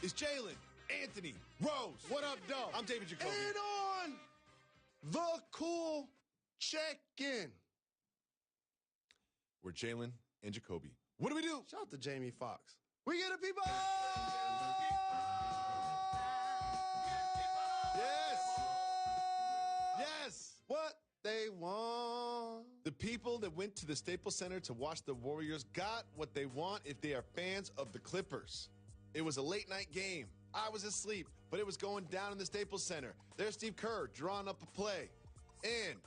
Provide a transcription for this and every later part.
is Jalen Anthony Rose. What up, Doe? I'm David Jacoby. And on the cool check-in. We're Jalen and Jacoby. What do we do? Shout out to Jamie Foxx. We get the people! Yes! What they want. The people that went to the Staples Center to watch the Warriors got what they want if they are fans of the Clippers. It was a late-night game. I was asleep, but it was going down in the Staples Center. There's Steve Kerr drawing up a play. And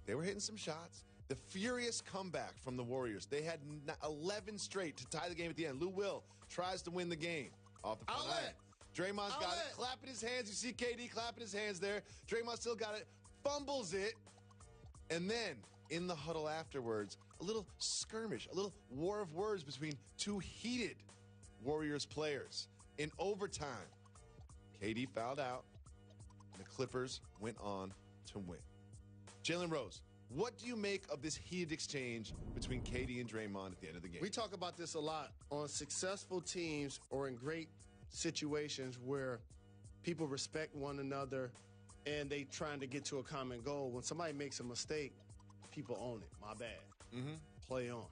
they were hitting some shots. The furious comeback from the Warriors. They had 11 straight to tie the game at the end. Lou Will tries to win the game. Off the front Outlet. Draymond's got it. Clapping his hands. You see KD clapping his hands there. Draymond still got it. Fumbles it. And then, in the huddle afterwards, a little skirmish, a little war of words between two heated Warriors players. In overtime, KD fouled out, and the Clippers went on to win. Jalen Rose, what do you make of this heated exchange between KD and Draymond at the end of the game? We talk about this a lot on successful teams or in great situations where people respect one another and they trying to get to a common goal. When somebody makes a mistake, people own it. My bad. Play on.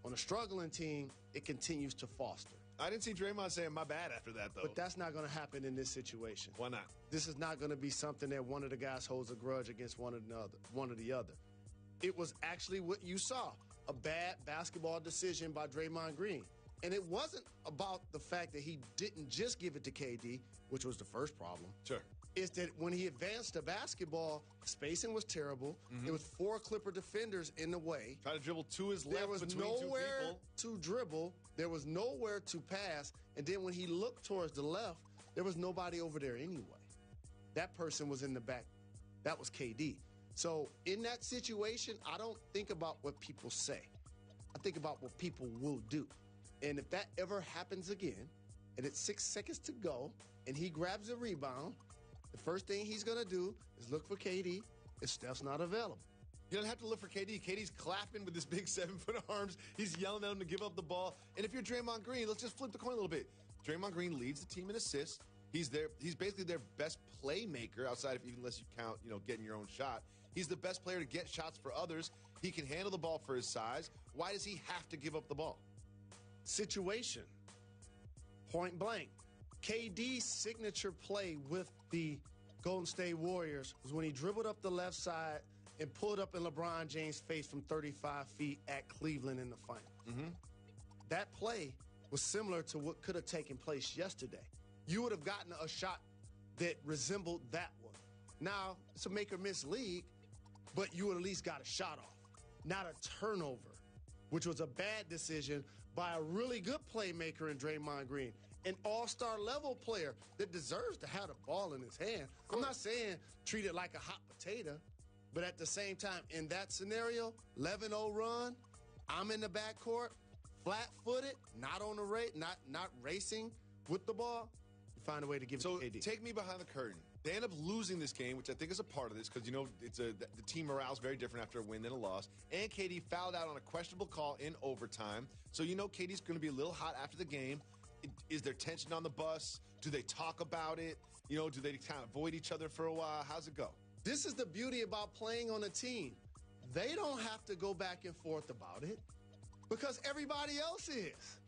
On a struggling team, it continues to foster. I didn't see Draymond saying my bad after that, though. But that's not going to happen in this situation. Why not? This is not going to be something that one of the guys holds a grudge against one or the other. It was actually what you saw, a bad basketball decision by Draymond Green. And it wasn't about the fact that he didn't just give it to KD, which was the first problem. Sure. It's that when he advanced to basketball, spacing was terrible. There was 4 Clipper defenders in the way. Try to dribble to his left There was between nowhere two people. to dribble. There was nowhere to pass. And then when he looked towards the left, there was nobody over there anyway. That person was in the back. That was KD. So in that situation, I don't think about what people say. I think about what people will do. And if that ever happens again, and it's 6 seconds to go, and he grabs a rebound, the first thing he's going to do is look for KD if Steph's not available. You don't have to look for KD. KD's clapping with his big 7-foot arms. He's yelling at him to give up the ball. And if you're Draymond Green, let's just flip the coin a little bit. Draymond Green leads the team in assists. He's basically their best playmaker outside of, even unless you count, getting your own shot. He's the best player to get shots for others. He can handle the ball for his size. Why does he have to give up the ball? Situation. Point blank. KD's signature play with the Golden State Warriors was when he dribbled up the left side and pulled up in LeBron James' face from 35 feet at Cleveland in the final. That play was similar to what could have taken place yesterday. You would have gotten a shot that resembled that one. Now, it's a make-or-miss league, but you would at least got a shot off, not a turnover, which was a bad decision by a really good playmaker in Draymond Green, an all-star level player that deserves to have the ball in his hand. I'm not saying treat it like a hot potato, but at the same time, in that scenario, 11-0 run, I'm in the backcourt, flat-footed, not on the rate, not racing with the ball. You find a way to give it to KD. So take me behind the curtain. They end up losing this game, which I think is a part of this because, the team morale is very different after a win than a loss. And KD fouled out on a questionable call in overtime. So KD's going to be a little hot after the game. Is there tension on the bus? Do they talk about it? Do they kind of avoid each other for a while? How's it go? This is the beauty about playing on a team. They don't have to go back and forth about it because everybody else is.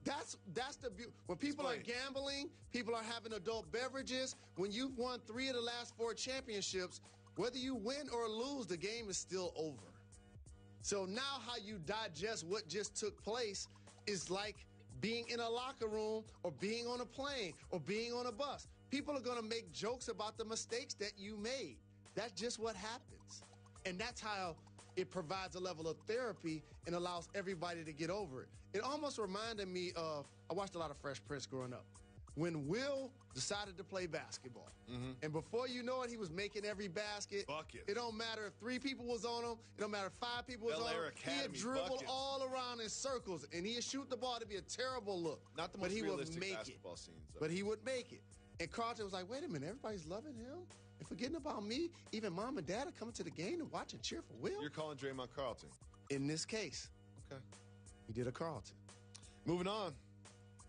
That's the beauty. When people are gambling, people are having adult beverages. When you've won 3 of the last 4 championships, whether you win or lose, the game is still over. So now how you digest what just took place is like being in a locker room or being on a plane or being on a bus. People are going to make jokes about the mistakes that you made. That's just what happens. And that's how it provides a level of therapy and allows everybody to get over it. It almost reminded me of, I watched a lot of Fresh Prince growing up. When Will decided to play basketball, and before you know it, he was making every basket. Buckets. It don't matter if 3 people was on him. It don't matter if 5 people was on him. Academy, He'd dribble buckets. all around in circles, and he'd shoot the ball to be a terrible look. Not the most realistic basketball scenes, though. But he would make it. And Carlton was like, wait a minute, everybody's loving him and forgetting about me. Even mom and dad are coming to the game to watch and cheer for Will. You're calling Draymond Carlton. In this case, Okay. he did a Carlton. Moving on.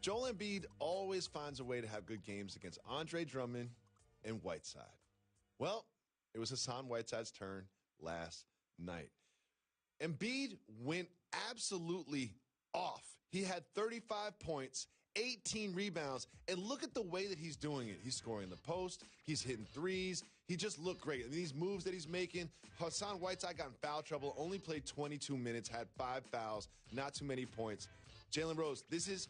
Joel Embiid always finds a way to have good games against Andre Drummond and Whiteside. Well, it was Hassan Whiteside's turn last night. Embiid went absolutely off. He had 35 points, 18 rebounds, and look at the way that he's doing it. He's scoring in the post. He's hitting threes. He just looked great. I mean, these moves that he's making. Hassan Whiteside got in foul trouble, only played 22 minutes, had 5 fouls, not too many points. Jalen Rose, this is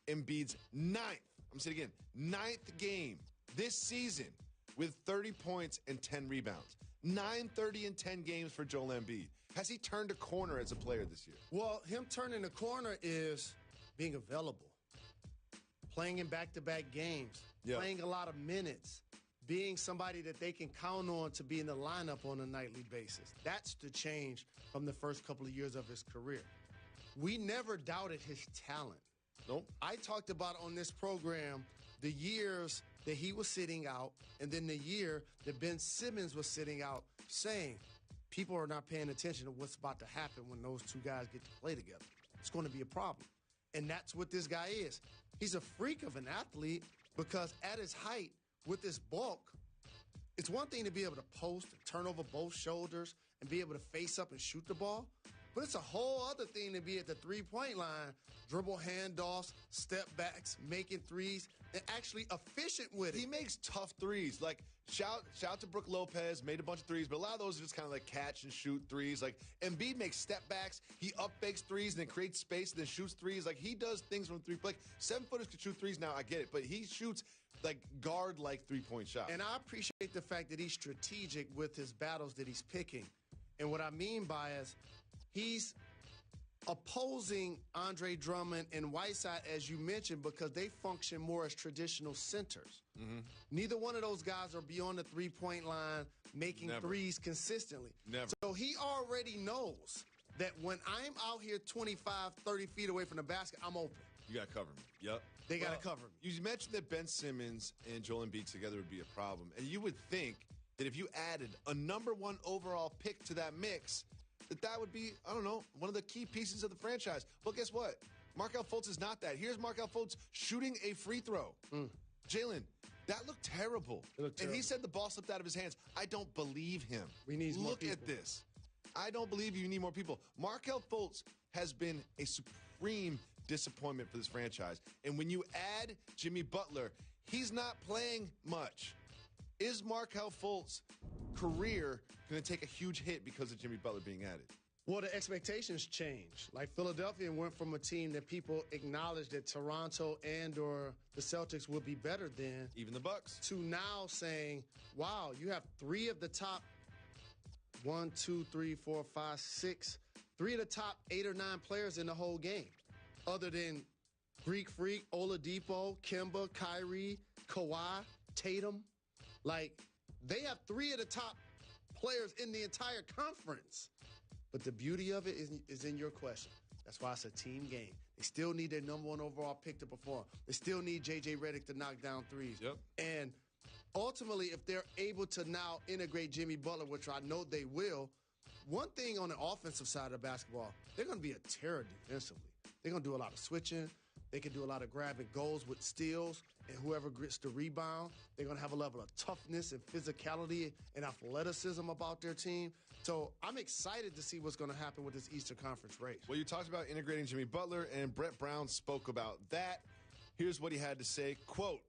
Embiid's ninth game this season with 30 points and 10 rebounds. 9-30 in 10 games for Joel Embiid. Has he turned a corner as a player this year? Well, him turning the corner is being available, playing in back-to-back games, playing a lot of minutes, being somebody that they can count on to be in the lineup on a nightly basis. That's the change from the first couple of years of his career. We never doubted his talent. Nope. I talked about on this program the years that he was sitting out and then the year that Ben Simmons was sitting out, saying people are not paying attention to what's about to happen when those two guys get to play together. It's going to be a problem. And that's what this guy is. He's a freak of an athlete because at his height, with his bulk, it's one thing to be able to post and turn over both shoulders and be able to face up and shoot the ball. But it's a whole other thing to be at the three-point line, dribble handoffs, step backs, making threes, and actually efficient with it. He makes tough threes. Like, shout to Brook Lopez, made a bunch of threes, but a lot of those are just kind of like catch and shoot threes. Like, Embiid makes step backs, he up fakes threes and then creates space and then shoots threes. Like, he does things from three. Like, 7-footers can shoot threes now, I get it, but he shoots like guard-like three-point shots. And I appreciate the fact that he's strategic with his battles that he's picking. And what I mean by is he's opposing Andre Drummond and Whiteside, as you mentioned, because they function more as traditional centers. Mm-hmm. Neither one of those guys are beyond the three-point line making threes consistently. Never. So he already knows that when I'm out here 25, 30 feet away from the basket, I'm open. You got to cover me. Yep. They got to cover me. You mentioned that Ben Simmons and Joel Embiid together would be a problem. And you would think that if you added a number 1 overall pick to that mix, that would be, I don't know, one of the key pieces of the franchise. Well, guess what? Markelle Fultz is not that. Here's Markelle Fultz shooting a free throw. Jalen, that looked terrible. And he said the ball slipped out of his hands. I don't believe him. We need more people. Look at this. I don't believe you need more people. Markelle Fultz has been a supreme disappointment for this franchise. And when you add Jimmy Butler, he's not playing much. Is Markelle Fultz's career going to take a huge hit because of Jimmy Butler being added? Well, the expectations change. Like Philadelphia went from a team that people acknowledged that Toronto and or the Celtics would be better than. Even the Bucks. To now saying, wow, you have 3 of the top 1, 2, 3, 4, 5, 6, 3 of the top 8 or 9 players in the whole game. Other than Greek Freak, Oladipo, Kemba, Kyrie, Kawhi, Tatum. Like, they have 3 of the top players in the entire conference. But the beauty of it is in your question. That's why it's a team game. They still need their number 1 overall pick to perform. They still need J.J. Redick to knock down threes. Yep. And ultimately, if they're able to now integrate Jimmy Butler, which I know they will, one thing on the offensive side of basketball, they're going to be a terror defensively. They're going to do a lot of switching. They can do a lot of grabbing goals with steals, and whoever gets the rebound, they're going to have a level of toughness and physicality and athleticism about their team. So I'm excited to see what's going to happen with this Eastern Conference race. Well, you talked about integrating Jimmy Butler, and Brett Brown spoke about that. Here's what he had to say, quote,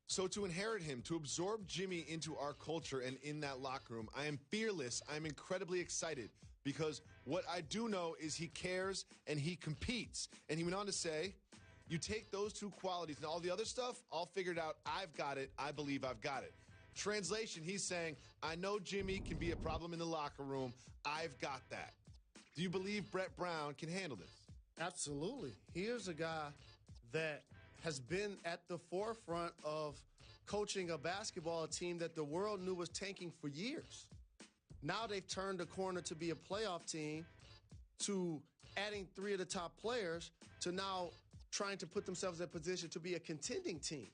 "So to inherit him, to absorb Jimmy into our culture and in that locker room, I am fearless. I'm incredibly excited because what I do know is he cares and he competes." And he went on to say, "You take those 2 qualities and all the other stuff, all figured out. I've got it. I believe I've got it." Translation, he's saying, I know Jimmy can be a problem in the locker room. I've got that. Do you believe Brett Brown can handle this? Absolutely. Here's a guy that has been at the forefront of coaching a basketball team that the world knew was tanking for years. Now they've turned the corner to be a playoff team, to adding 3 of the top players, to now trying to put themselves in a position to be a contending team.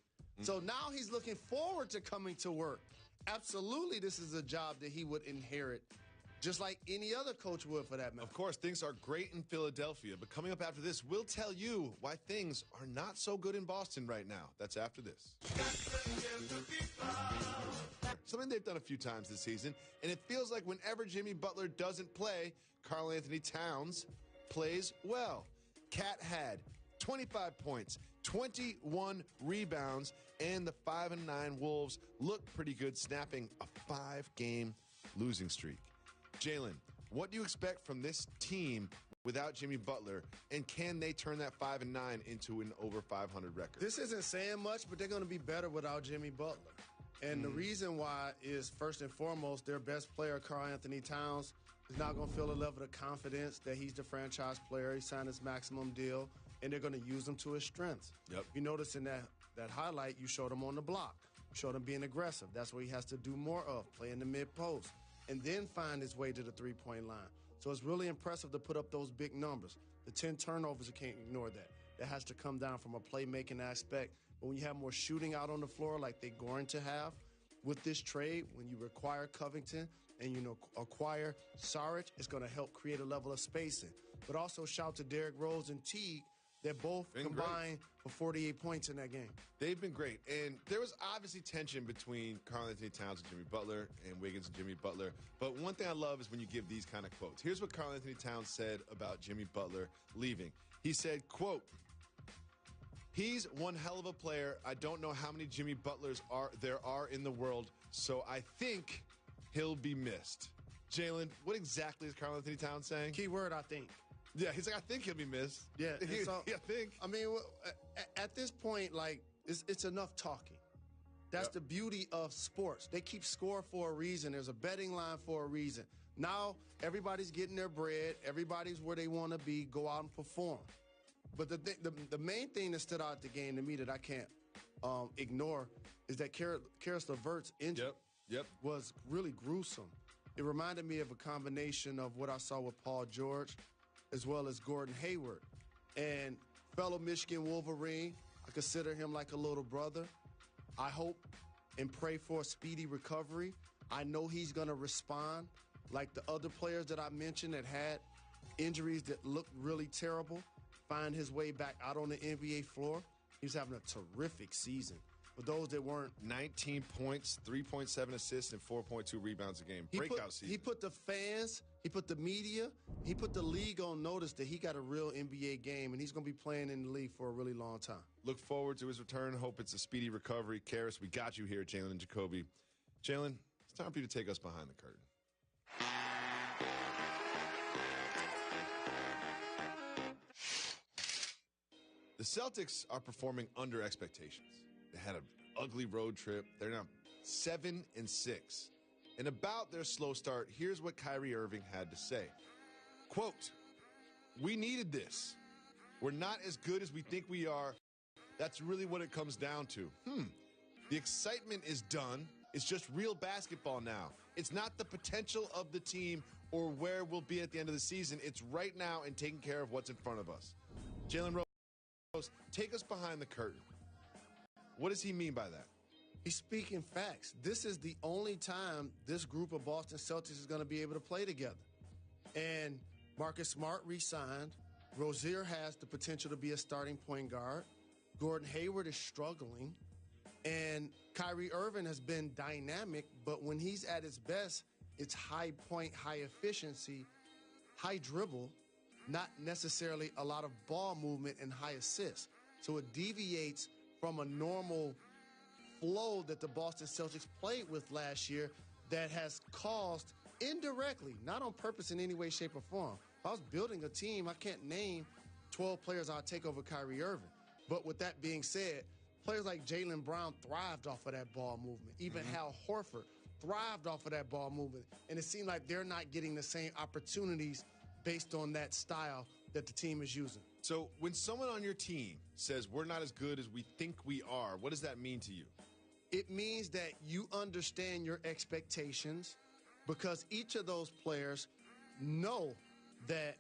So now he's looking forward to coming to work. Absolutely, this is a job that he would inherit just like any other coach would for that matter. Of course, things are great in Philadelphia, but coming up after this, we'll tell you why things are not so good in Boston right now. That's after this. Something they've done a few times this season, and it feels like whenever Jimmy Butler doesn't play, Karl Anthony Towns plays well. Cat had 25 points, 21 rebounds, and the 5-9 Wolves look pretty good, snapping a 5-game losing streak. Jalen, what do you expect from this team without Jimmy Butler, and can they turn that 5-9 into an over 500 record? This isn't saying much, but they're going to be better without Jimmy Butler. And the reason why is, first and foremost, their best player, Karl Anthony Towns, is not going to feel a level of confidence that he's the franchise player. He signed his maximum deal, and they're going to use him to his strengths. Yep. You notice in that highlight, you showed him on the block. You showed him being aggressive. That's what he has to do more of, play in the mid-post, and then find his way to the three-point line. So it's really impressive to put up those big numbers. The 10 turnovers, you can't ignore that. That has to come down from a playmaking aspect. But when you have more shooting out on the floor like they're going to have with this trade, when you require Covington and acquire Saric, it's going to help create a level of spacing. But also shout to Derrick Rose and Teague. They're both combined for 48 points in that game. They've been great. And there was obviously tension between Karl Anthony Towns and Jimmy Butler and Wiggins and Jimmy Butler. But one thing I love is when you give these kind of quotes. Here's what Karl Anthony Towns said about Jimmy Butler leaving. He said, quote, "He's one hell of a player. I don't know how many Jimmy Butlers there are in the world, so I think he'll be missed." Jalen, what exactly is Karl Anthony Towns saying? Key word, I think. Yeah, he's like, I think he'll be missed. Yeah, so, I think. I mean, at this point, like, it's enough talking. That's the beauty of sports. They keep score for a reason. There's a betting line for a reason. Now, everybody's getting their bread. Everybody's where they want to be. Go out and perform. But the main thing that stood out at the game to me that I can't ignore is that Karis LeVert's injury was really gruesome. It reminded me of a combination of what I saw with Paul George as well as Gordon Hayward. And fellow Michigan Wolverine, I consider him like a little brother. I hope and pray for a speedy recovery. I know he's going to respond like the other players that I mentioned that had injuries that looked really terrible, find his way back out on the NBA floor. He's having a terrific season. For those that weren't, 19 points, 3.7 assists, and 4.2 rebounds a game. Breakout season. He put the fans, he put the media, he put the league on notice that he got a real NBA game, and he's going to be playing in the league for a really long time. Look forward to his return. Hope it's a speedy recovery. Karis, we got you here, Jalen Jacoby. Jalen, it's time for you to take us behind the curtain. The Celtics are performing under expectations. They had an ugly road trip. They're now 7-6. And about their slow start, here's what Kyrie Irving had to say. Quote, "We needed this. We're not as good as we think we are. That's really what it comes down to. The excitement is done. It's just real basketball now. It's not the potential of the team or where we'll be at the end of the season. It's right now and taking care of what's in front of us." Jalen Rose, take us behind the curtain. What does he mean by that? He's speaking facts. This is the only time this group of Boston Celtics is going to be able to play together. And Marcus Smart re-signed. Rozier has the potential to be a starting point guard. Gordon Hayward is struggling. And Kyrie Irving has been dynamic, but when he's at his best, it's high point, high efficiency, high dribble, not necessarily a lot of ball movement and high assists. So it deviates from a normal flow that the Boston Celtics played with last year that has caused indirectly, not on purpose in any way, shape, or form. If I was building a team, I can't name 12 players I'll take over Kyrie Irving. But with that being said, players like Jaylen Brown thrived off of that ball movement. Even Hal Horford thrived off of that ball movement. And it seemed like they're not getting the same opportunities based on that style that the team is using. So when someone on your team says we're not as good as we think we are, what does that mean to you? It means that you understand your expectations because each of those players know that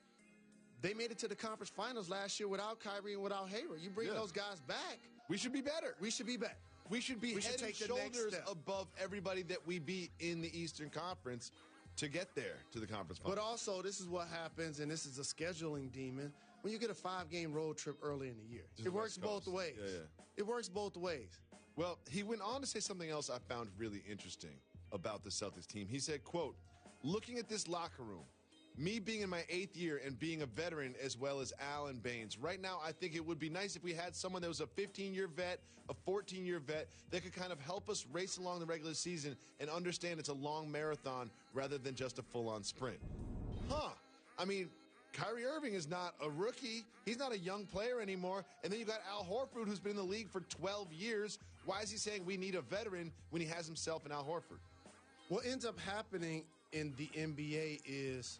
they made it to the conference finals last year without Kyrie and without Hayward. You bring those guys back. We should be better. We should be better. We should be head and take the next shoulders step above everybody that we beat in the Eastern Conference. to get there to the conference final. But also, this is what happens, and this is a scheduling demon, when you get a 5-game road trip early in the year. It works both ways. Yeah. It works both ways. Well, he went on to say something else I found really interesting about the Celtics team. He said, quote, looking at this locker room, me being in my 8th year and being a veteran as well as Allen Baines, right now I think it would be nice if we had someone that was a 15-year vet, a 14-year vet, that could kind of help us race along the regular season and understand it's a long marathon rather than just a full-on sprint. I mean, Kyrie Irving is not a rookie. He's not a young player anymore. And then you got Al Horford, who's been in the league for 12 years. Why is he saying we need a veteran when he has himself and Al Horford? What ends up happening in the NBA is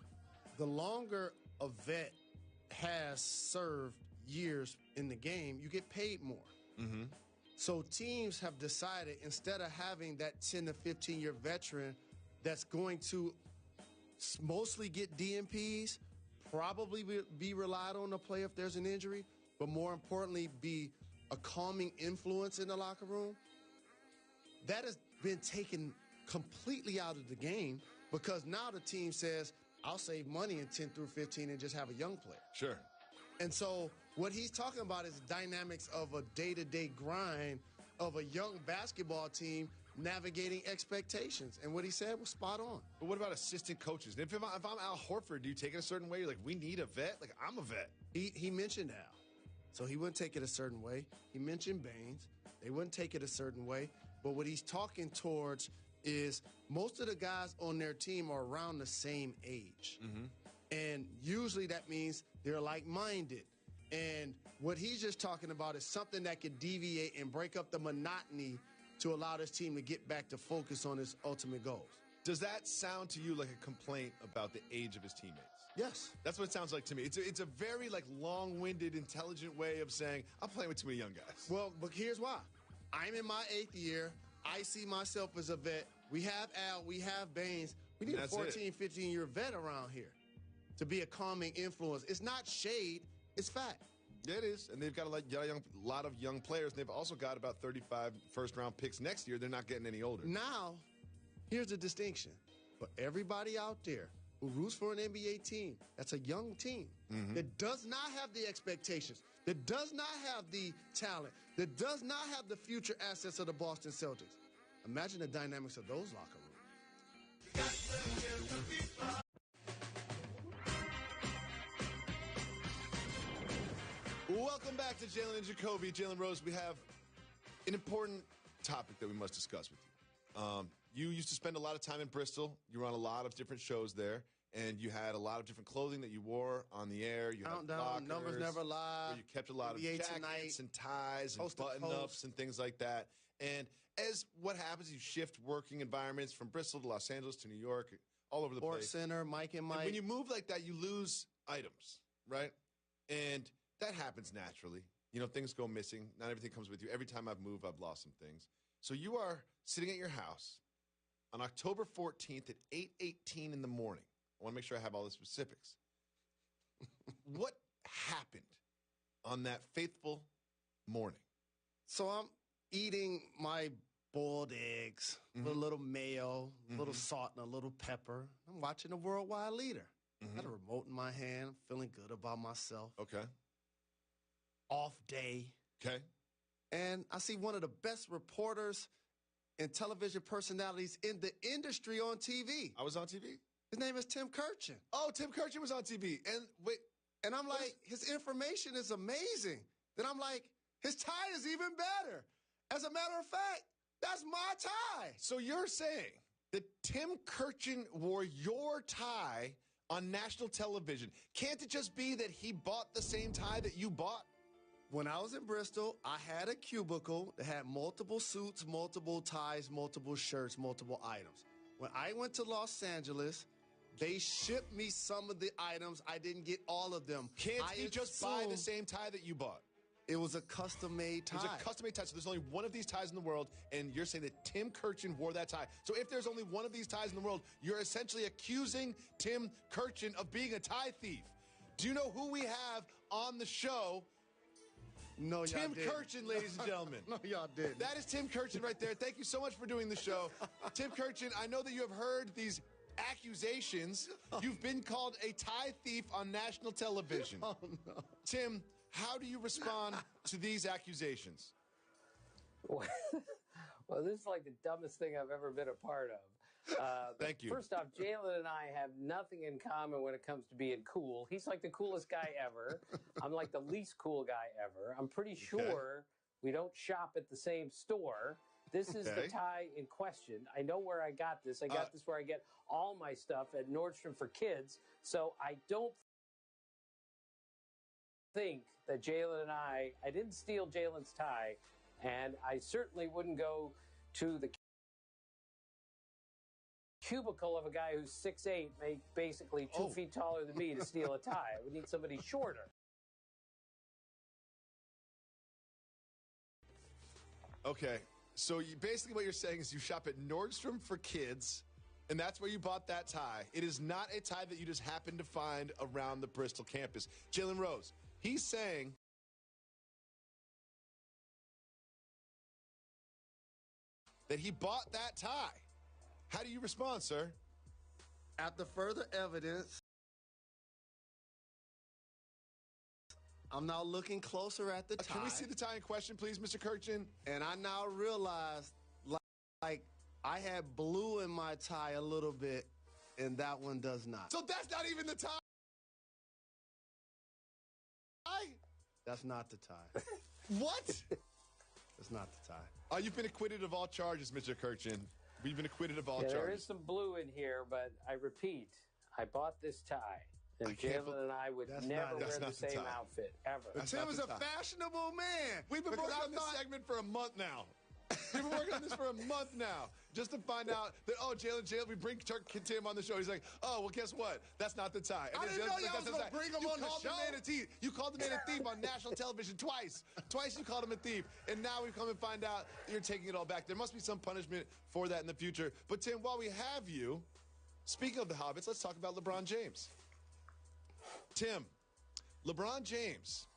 the longer a vet has served years in the game, you get paid more. Mm-hmm. So teams have decided, instead of having that 10 to 15-year veteran that's going to mostly get DNPs, probably be relied on to play if there's an injury, but more importantly, be a calming influence in the locker room, that has been taken completely out of the game, because now the team says, I'll save money in 10 through 15 and just have a young player. Sure. And so what he's talking about is the dynamics of a day-to-day grind of a young basketball team navigating expectations. And what he said was spot on. But what about assistant coaches? If I'm Al Horford, do you take it a certain way? You're like, we need a vet? Like, I'm a vet. He mentioned Al. So he wouldn't take it a certain way. He mentioned Baines. They wouldn't take it a certain way. But what he's talking towards is most of the guys on their team are around the same age. Mm-hmm. And usually that means they're like-minded. And what he's just talking about is something that could deviate and break up the monotony to allow this team to get back to focus on its ultimate goals. Does that sound to you like a complaint about the age of his teammates? Yes. That's what it sounds like to me. It's a very long-winded, intelligent way of saying, I'm playing with too many young guys. Well, but here's why. I'm in my 8th year. I see myself as a vet. We have Al. We have Baines. We need a 14, 15-year vet around here to be a calming influence. It's not shade. It's fact. Yeah, it is. And they've got a lot of young players. And they've also got about 35 first-round picks next year. They're not getting any older. Now, here's the distinction. For everybody out there who roots for an NBA team, that's a young team that does not have the expectations, that does not have the talent, that does not have the future assets of the Boston Celtics. Imagine the dynamics of those locker rooms. Welcome back to Jalen and Jacoby. Jalen Rose, we have an important topic that we must discuss with you. You used to spend a lot of time in Bristol. You were on a lot of different shows there, and you had a lot of different clothing that you wore on the air. You had lockers, Numbers Never Lie. Where you kept a lot of jackets and ties and button-ups and things like that. And as what happens, you shift working environments from Bristol to Los Angeles to New York, all over the place. Sports Center, Mike and Mike. And when you move like that, you lose items, right? And that happens naturally. You know, things go missing. Not everything comes with you. Every time I've moved, I've lost some things. So you are sitting at your house on October 14th at 8:18 in the morning. I want to make sure I have all the specifics. What happened on that fateful morning? So I'm eating my boiled eggs with a little mayo, a little salt, and a little pepper. I'm watching the Worldwide Leader. I had a remote in my hand. I'm feeling good about myself. Okay. Off day. Okay. And I see one of the best reporters and television personalities in the industry on TV. I was on TV? His name is Tim Kurchin. Oh, Tim Kurchin was on TV. And wait. And I'm like, his information is amazing. Then I'm like, his tie is even better. As a matter of fact, that's my tie. So you're saying that Tim Kurchin wore your tie on national television. Can't it just be that he bought the same tie that you bought? When I was in Bristol, I had a cubicle that had multiple suits, multiple ties, multiple shirts, multiple items. When I went to Los Angeles, they shipped me some of the items. I didn't get all of them. Can't he just buy the same tie that you bought? It was a custom-made tie. It was a custom-made tie, so there's only one of these ties in the world, and you're saying that Tim Kurchin wore that tie. So if there's only one of these ties in the world, you're essentially accusing Tim Kurchin of being a tie thief. Do you know who we have on the show? No, Tim Kurchin, ladies and gentlemen. No, y'all didn't. That is Tim Kurchin right there. Thank you so much for doing the show. Tim Kurchin, I know that you have heard these accusations. You've been called a tie thief on national television. Oh, no. Tim, how do you respond to these accusations? Well, this is like the dumbest thing I've ever been a part of. Thank you. First off, Jalen and I have nothing in common when it comes to being cool. He's like the coolest guy ever. I'm like the least cool guy ever. I'm pretty sure we don't shop at the same store. This is the tie in question. I know where I got this. I got this where I get all my stuff at Nordstrom for kids. So I don't think that Jalen and I didn't steal Jalen's tie, and I certainly wouldn't go to the cubicle of a guy who's 6'8", basically 2 feet taller than me to steal a tie. I would need somebody shorter. Okay, so basically what you're saying is you shop at Nordstrom for kids, and that's where you bought that tie. It is not a tie that you just happened to find around the Bristol campus. Jalen Rose, he's saying that he bought that tie. How do you respond, sir? After further evidence, I'm now looking closer at the tie. Can we see the tie in question, please, Mr. Kirchin? And I now realize, like I had blue in my tie a little bit, and that one does not. So that's not even the tie? That's not the tie. What? That's not the tie. You've been acquitted of all charges, Mr. Kirchin. We've been acquitted of all charges. There is some blue in here, but I repeat, I bought this tie. And Jalen and I would never wear the same outfit, ever. Tim is a fashionable man. We've been working on this segment for a month now. We've been working on this for a month now, just to find out that, Jalen, we bring Tim on the show. He's like, well, guess what? That's not the tie. And I didn't know y'all was going to bring him on the show. You called the man a thief on national television twice. Twice you called him a thief. And now we've come and find out that you're taking it all back. There must be some punishment for that in the future. But, Tim, while we have you, speaking of the Hobbits, let's talk about LeBron James. Tim, LeBron James,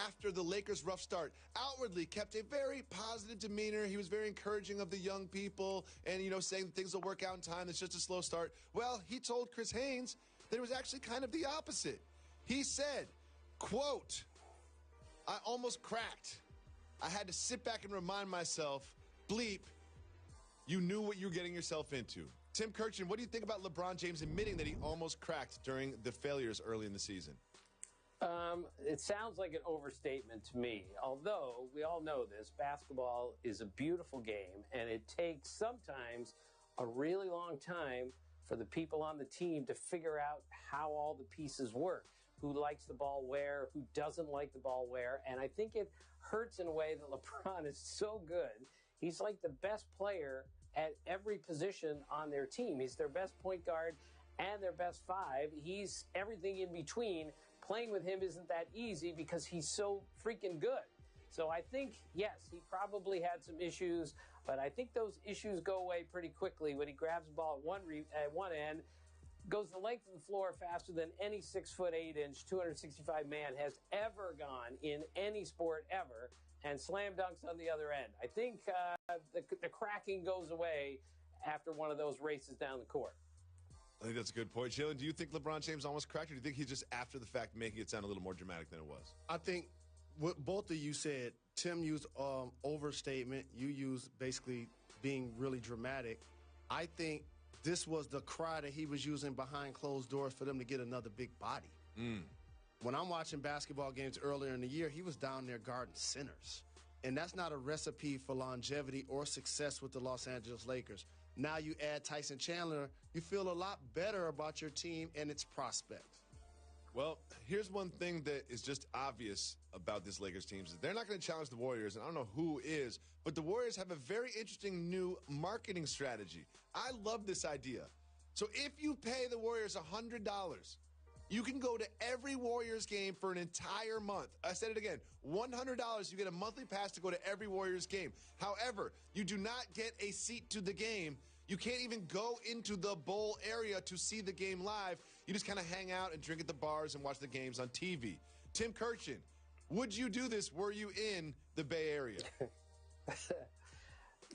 after the Lakers' rough start, outwardly kept a very positive demeanor. He was very encouraging of the young people and, saying that things will work out in time. It's just a slow start. Well, he told Chris Haynes that it was actually kind of the opposite. He said, quote, I almost cracked. I had to sit back and remind myself, bleep, you knew what you were getting yourself into. Tim Kirchin, what do you think about LeBron James admitting that he almost cracked during the failures early in the season? It sounds like an overstatement to me. Although, we all know this, basketball is a beautiful game, and it takes sometimes a really long time for the people on the team to figure out how all the pieces work. Who likes the ball where, who doesn't like the ball where. And I think it hurts in a way that LeBron is so good. He's like the best player at every position on their team. He's their best point guard and their best five. He's everything in between. Playing with him isn't that easy because he's so freaking good. So I think, yes, he probably had some issues, but I think those issues go away pretty quickly when he grabs the ball at one end, goes the length of the floor faster than any 6'8", 265 man has ever gone in any sport ever, and slam dunks on the other end. I think the cracking goes away after one of those races down the court. I think that's a good point. Jalen, do you think LeBron James almost cracked, or do you think he's just after the fact making it sound a little more dramatic than it was? I think what both of you said, Tim used overstatement. You used basically being really dramatic. I think this was the cry that he was using behind closed doors for them to get another big body. When I'm watching basketball games earlier in the year, he was down there guarding centers. And that's not a recipe for longevity or success with the Los Angeles Lakers. Now you add Tyson Chandler, you feel a lot better about your team and its prospects. Well, here's one thing that is just obvious about this Lakers team. They're not going to challenge the Warriors, and I don't know who is, but the Warriors have a very interesting new marketing strategy. I love this idea. So if you pay the Warriors $100, you can go to every Warriors game for an entire month. I said it again, $100, you get a monthly pass to go to every Warriors game. However, you do not get a seat to the game. You can't even go into the bowl area to see the game live. You just kind of hang out and drink at the bars and watch the games on TV. Tim Kirchin, would you do this were you in the Bay Area?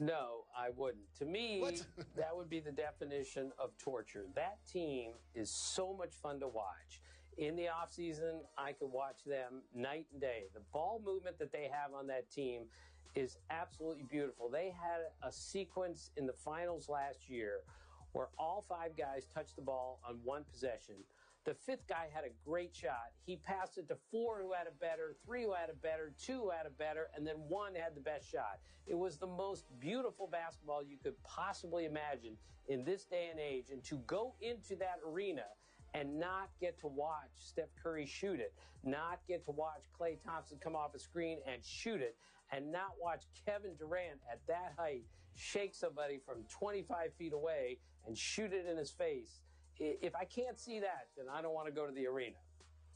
No, I wouldn't. To me, What? that would be the definition of torture. That team is so much fun to watch. In the offseason, I could watch them night and day. The ball movement that they have on that team is absolutely beautiful. They had a sequence in the finals last year where all five guys touched the ball on one possession. The fifth guy had a great shot. He passed it to four who had a better, three who had a better, two who had a better, and then one had the best shot. It was the most beautiful basketball you could possibly imagine in this day and age. And to go into that arena and not get to watch Steph Curry shoot it, not get to watch Klay Thompson come off a screen and shoot it, and not watch Kevin Durant at that height shake somebody from 25 feet away and shoot it in his face. If I can't see that, then I don't want to go to the arena.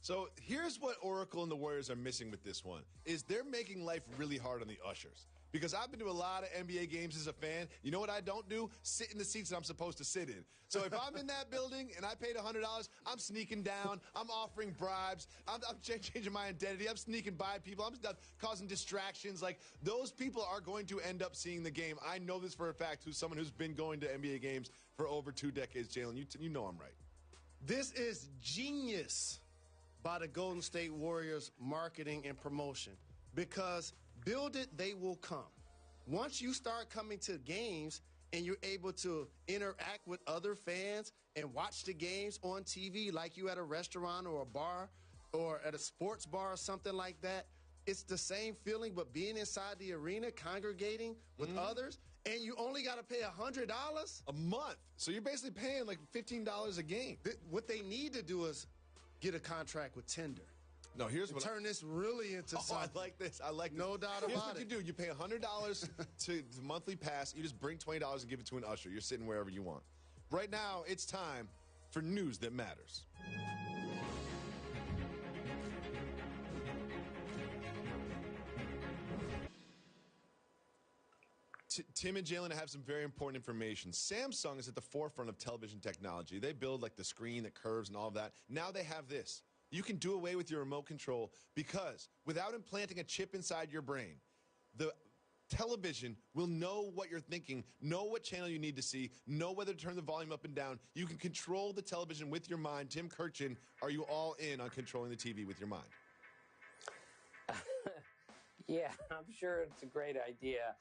So here's what Oracle and the Warriors are missing with this one, is they're making life really hard on the ushers. Because I've been to a lot of NBA games as a fan. You know what I don't do? Sit in the seats that I'm supposed to sit in. So if I'm in that building and I paid $100, I'm sneaking down. I'm offering bribes. I'm changing my identity. I'm sneaking by people. I'm causing distractions. Like, those people are going to end up seeing the game. I know this for a fact, who's someone who's been going to NBA games for over 2 decades. Jalen, you know I'm right. This is genius by the Golden State Warriors marketing and promotion, because build it, they will come. Once you start coming to games and you're able to interact with other fans and watch the games on TV like you at a restaurant or a bar or at a sports bar or something like that, it's the same feeling, but being inside the arena, congregating with others, and you only got to pay $100 a month. So you're basically paying like $15 a game. What they need to do is get a contract with Tinder. No, here's what turn this really into something. I like this. I like this. No doubt Here's about what it. you do. You pay $100 to the monthly pass. You just bring $20 and give it to an usher. You're sitting wherever you want. Right now, it's time for news that matters. Tim and Jalen have some very important information. Samsung is at the forefront of television technology. They build like the screen that curves and all of that. Now they have this. You can do away with your remote control because without implanting a chip inside your brain, the television will know what you're thinking, know what channel you need to see, know whether to turn the volume up and down. You can control the television with your mind. Tim Kirchin, are you all in on controlling the TV with your mind? Yeah, I'm sure it's a great idea.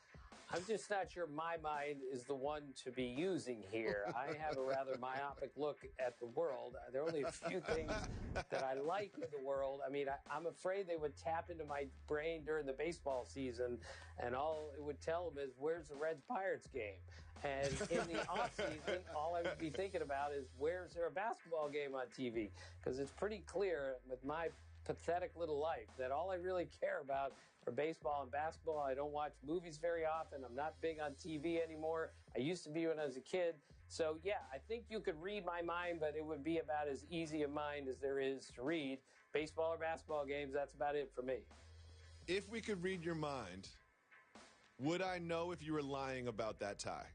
I'm just not sure my mind is the one to be using here. I have a rather myopic look at the world. There are only a few things that I like in the world. I mean, I'm afraid they would tap into my brain during the baseball season, and all it would tell them is, where's the Reds-Pirates game? And in the off-season, all I would be thinking about is, where's there a basketball game on TV? Because it's pretty clear with my pathetic little life that all I really care about are baseball and basketball. I don't watch movies very often. I'm not big on TV anymore. I used to be when I was a kid. So, yeah, I think you could read my mind, but it would be about as easy a mind as there is to read. Baseball or basketball games, that's about it for me. If we could read your mind, would I know if you were lying about that tie?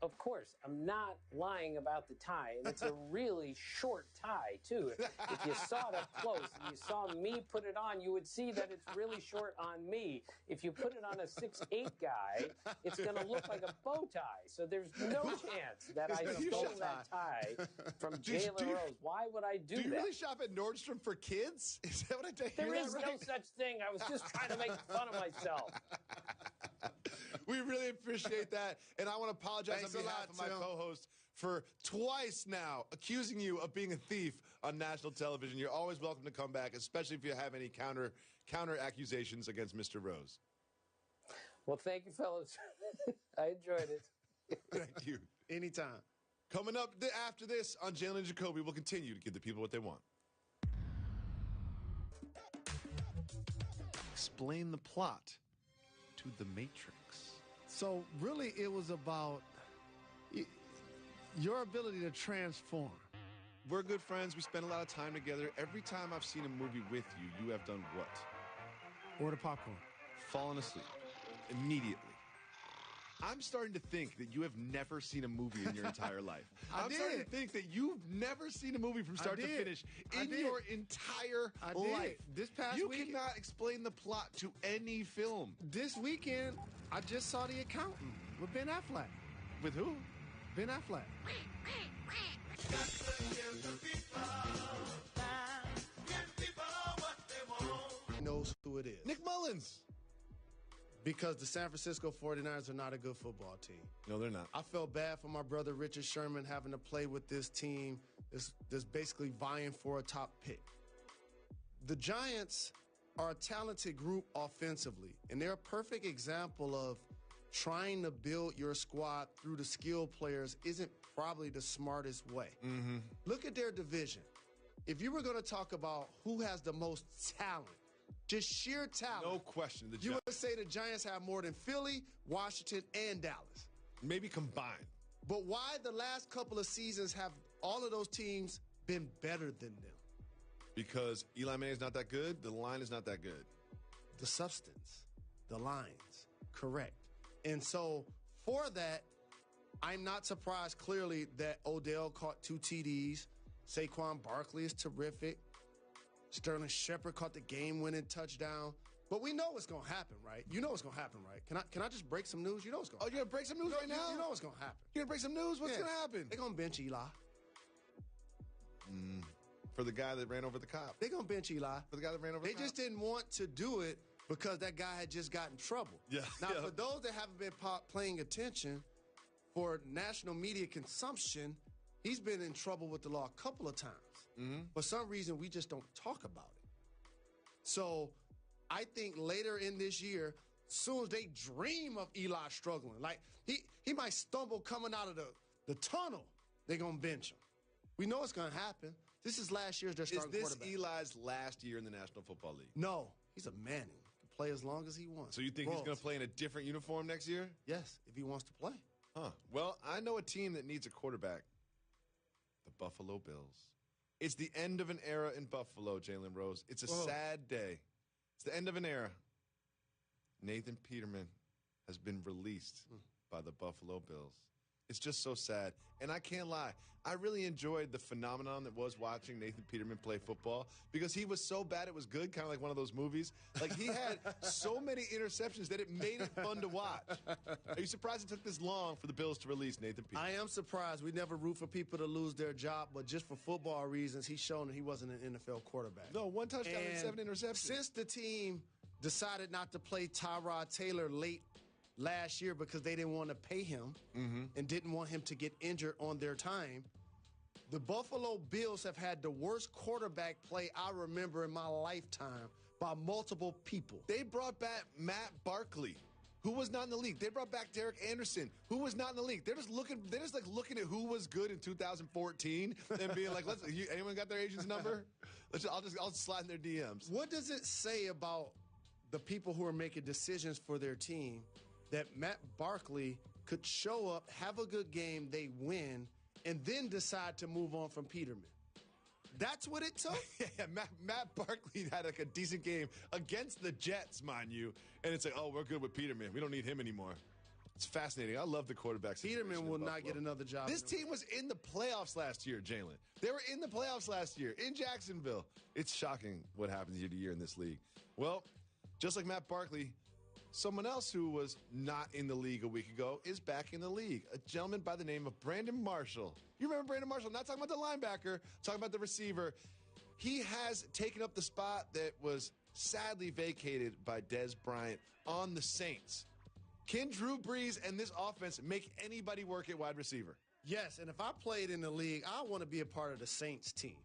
Of course, I'm not lying about the tie, and it's a really short tie, too. If you saw it up close and you saw me put it on, you would see that it's really short on me. If you put it on a 6'8" guy, it's going to look like a bow tie. So there's no chance that I stole that tie from Jalen Rose. Why would I do that? Do you really shop at Nordstrom for kids? Is that what I tell you? There is no such thing. I was just trying to make fun of myself. We really appreciate that. And I want to apologize on behalf of my co-host for twice now accusing you of being a thief on national television. You're always welcome to come back, especially if you have any counter accusations against Mr. Rose. Well, thank you, fellas. I enjoyed it. Thank you. Anytime. Coming up after this on Jalen Jacoby, we'll continue to give the people what they want. Explain the plot to The Matrix. So really it was about your ability to transform. We're good friends. We spend a lot of time together. Every time I've seen a movie with you, you have done what? Order popcorn. Fallen asleep. Immediately. I'm starting to think that you have never seen a movie in your entire life. I I'm starting to did. think that you've never seen a movie from start to did. finish I in did. your entire I did. life. This past you weekend- cannot explain the plot to any film. This weekend, I just saw The Accountant with Ben Affleck. With who? Ben Affleck. Knows who it is. Nick Mullins. Because the San Francisco 49ers are not a good football team. No, they're not. I felt bad for my brother Richard Sherman having to play with this team that's basically vying for a top pick. The Giants are a talented group offensively, and they're a perfect example of trying to build your squad through the skill players isn't probably the smartest way. Mm-hmm. Look at their division. If you were going to talk about who has the most talent, just sheer talent. No question. The You would say the Giants have more than Philly, Washington, and Dallas. maybe combined. But why the last couple of seasons have all of those teams been better than them? Because Eli Manning's not that good. The line is not that good. The substance, the lines, correct. And so for that, I'm not surprised clearly that Odell caught 2 TDs. Saquon Barkley is terrific. Sterling Shepard caught the game-winning touchdown. But we know what's going to happen, right? You know what's going to happen, right? Can I just break some news? You know what's going to happen. Oh, you're going to break some news right now? You know what's going to happen. You're going to break some news? What's Yeah. going to happen? They're going to bench Eli. For the guy that ran over the cop. They're going to bench Eli. For the guy that ran over They the cop. just didn't want to do it because that guy had just gotten in trouble. Yeah, Now, yeah. for those that haven't been paying attention for national media consumption, he's been in trouble with the law a couple of times. For some reason, we just don't talk about it. So I think later in this year, soon as they dream of Eli struggling, like he might stumble coming out of the tunnel, they're going to bench him. We know it's going to happen. This is last year's their Is starting this quarterback. Eli's last year in the National Football League? No, he's a Manning. He can play as long as he wants. So you think he's going to Royalty. play in a different uniform next year? Yes, if he wants to play. Huh. Well, I know a team that needs a quarterback. The Buffalo Bills. It's the end of an era in Buffalo, Jalen Rose. It's a sad day. It's the end of an era. Nathan Peterman has been released by the Buffalo Bills. It's just so sad. And I can't lie. I really enjoyed the phenomenon that was watching Nathan Peterman play football because he was so bad it was good, kind of like one of those movies. Like he had so many interceptions that it made it fun to watch. Are you surprised it took this long for the Bills to release Nathan Peterman? I am surprised. We never root for people to lose their job, but just for football reasons, he's shown that he wasn't an NFL quarterback. No, 1 touchdown and 7 interceptions. Since the team decided not to play Tyrod Taylor late last year because they didn't want to pay him and didn't want him to get injured on their time, the Buffalo Bills have had the worst quarterback play I remember in my lifetime by multiple people. They brought back Matt Barkley, who was not in the league. They brought back Derek Anderson, who was not in the league. They're just looking at who was good in 2014 and being like, anyone got their agent's number? I'll slide in their DMs. What does it say about the people who are making decisions for their team that Matt Barkley could show up, have a good game, they win, and then decide to move on from Peterman? That's what it took? Yeah, Matt Barkley had like a decent game against the Jets, mind you, and it's like, oh, we're good with Peterman. We don't need him anymore. It's fascinating. I love the quarterback situation Peterman in will not Buffalo. get another job. This team was in the playoffs last year, Jalen. They were in the playoffs last year in Jacksonville. It's shocking what happens year to year in this league. Well, just like Matt Barkley, someone else who was not in the league a week ago is back in the league. A gentleman by the name of Brandon Marshall. You remember Brandon Marshall? I'm not talking about the linebacker, I'm talking about the receiver. He has taken up the spot that was sadly vacated by Dez Bryant on the Saints. Can Drew Brees and this offense make anybody work at wide receiver? Yes, and if I played in the league, I want to be a part of the Saints team.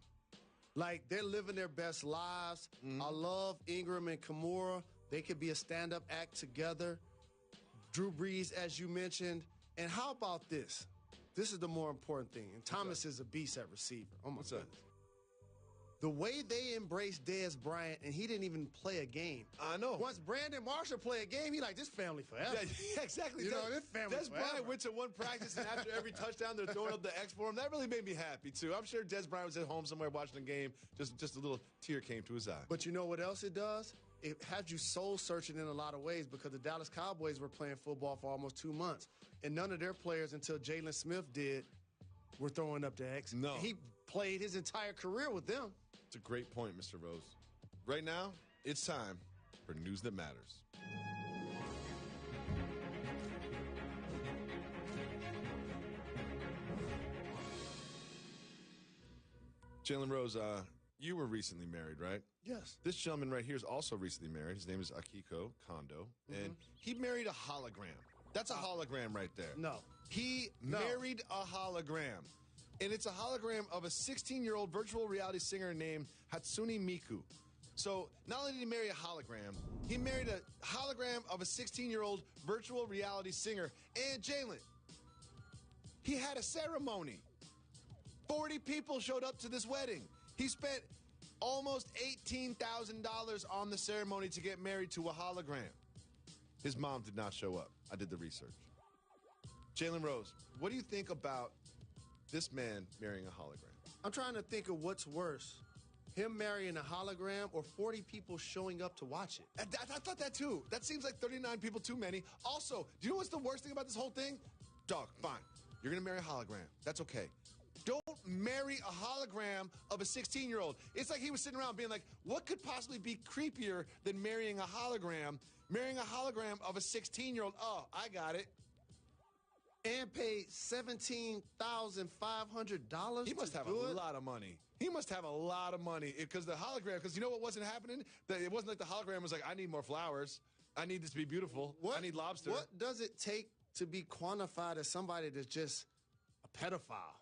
Like, they're living their best lives. I love Ingram and Kamara. They could be a stand-up act together. Drew Brees, as you mentioned. And how about this? This is the more important thing. And Thomas is a beast at receiver. Oh, my goodness. The way they embraced Dez Bryant, and he didn't even play a game. I know. Once Brandon Marshall play a game, he like, this family forever. Yeah, exactly. You know, this family Des forever. Bryant went to one practice, and after every touchdown, they're throwing up the X for him. That really made me happy, too. I'm sure Des Bryant was at home somewhere watching the game. Just a little tear came to his eye. But you know what else it does? It has you soul-searching in a lot of ways because the Dallas Cowboys were playing football for almost 2 months, and none of their players until Jalen Smith did were throwing up the X. No. He played his entire career with them. It's a great point, Mr. Rose. Right now, it's time for News That Matters. Jalen Rose, you were recently married, right? Yes. This gentleman right here is also recently married. His name is Akiko Kondo, and he married a hologram. That's a hologram right there. No. He married a hologram. And it's a hologram of a 16-year-old virtual reality singer named Hatsune Miku. So not only did he marry a hologram, he married a hologram of a 16-year-old virtual reality singer. And Jalen, he had a ceremony. 40 people showed up to this wedding. He spent almost $18,000 on the ceremony to get married to a hologram. His mom did not show up. I did the research. Jalen Rose, what do you think about this man marrying a hologram? I'm trying to think of what's worse. Him marrying a hologram or 40 people showing up to watch it. I thought that too. That seems like 39 people too many. Also, do you know what's the worst thing about this whole thing? Dog, fine. You're going to marry a hologram. That's okay. Don't marry a hologram of a 16-year-old. It's like he was sitting around being like, what could possibly be creepier than marrying a hologram? Marrying a hologram of a 16-year-old. Oh, I got it. And paid $17,500. He must have a lot of money. He must have a lot of money because the hologram, because you know what wasn't happening? That it wasn't like the hologram was like, I need more flowers. I need this to be beautiful. I need lobster. What does it take to be quantified as somebody that's just a pedophile?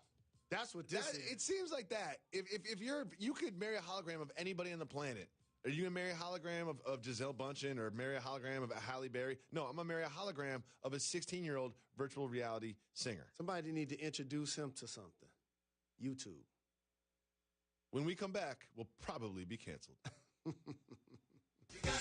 That's what this is. It seems like that. If you could marry a hologram of anybody on the planet. Are you going to marry a hologram of Giselle Bundchen or marry a hologram of Halle Berry? No, I'm going to marry a hologram of a 16-year-old virtual reality singer. Somebody need to introduce him to something. YouTube. When we come back, we'll probably be canceled. You got to